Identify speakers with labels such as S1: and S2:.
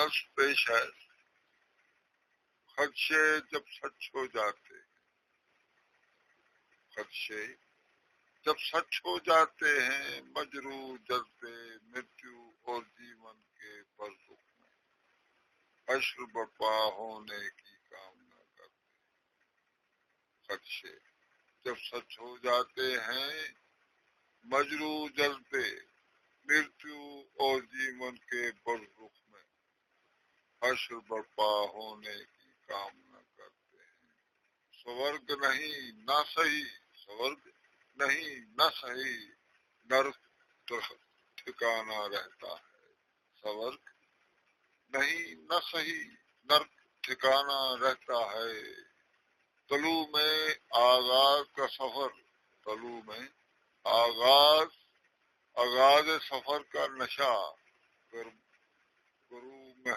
S1: نفس پیش ہے، خدشے جب سچ ہو جاتے، خدشے جب سچ ہو جاتے ہیں، مجروح جذبے مرتیو اور جیون کے برزخ میں حشر برپا ہونے کی کامنا کرتے، خدشے جب سچ ہو جاتے ہیں، مجروح جذبے مرتیو اور جیون کے برزخ میں حشر برپا ہونے کی کامنا کرتے ہیں۔ سورگ نہیں نہ صحیح، سورگ نہیں نہ صحیح، نرک ٹھکانا رہتا ہے، سورگ نہیں نہ صحیح، نرک ٹھکانا رہتا ہے۔ طلوع میں آغاز کا سفر، طلوع میں آغاز سفر کا نشہ، گروہ میں